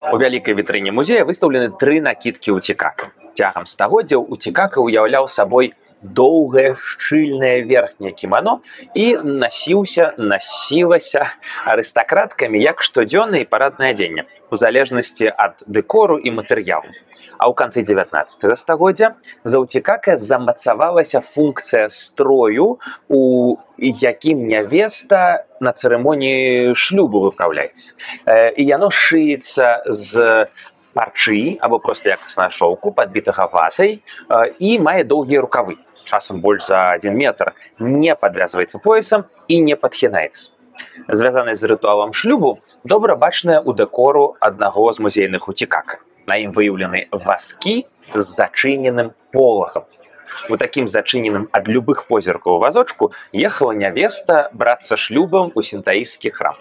У вялікай вітрыне музея выстаўлены 3 накідкі ўцікака. Цягам стагоддзяў уцікака ўяўляў сабой доўгае шчыльнае верхняе кімано і насілася арыстакраткамі як штодзённае і параднае адзенне, у залежнасці ад дэкору і матэрыялу. А ў канцы 19 стагоддзя за ўцікака замацавалася функцыя строю, у якім нявеста на цырымоніі шлюбу выпраўляецца. І яно шыецца з парчы або проста якаснага шоўку, падбітага ватай, і мае доўгія рукавы, часам больш за 1 метр, не падвязваецца поясам і не падхінаецца. Звязанае з рытуалам шлюбу добра бачнае ў дэкору аднаго з музейных уцікака. На ім выяўлены вазкі з зачыненым полагам. У такім зачыненым ад любых позіркаў вазочку ехала нявеста брацца шлюбам у сінтаісцкі храм.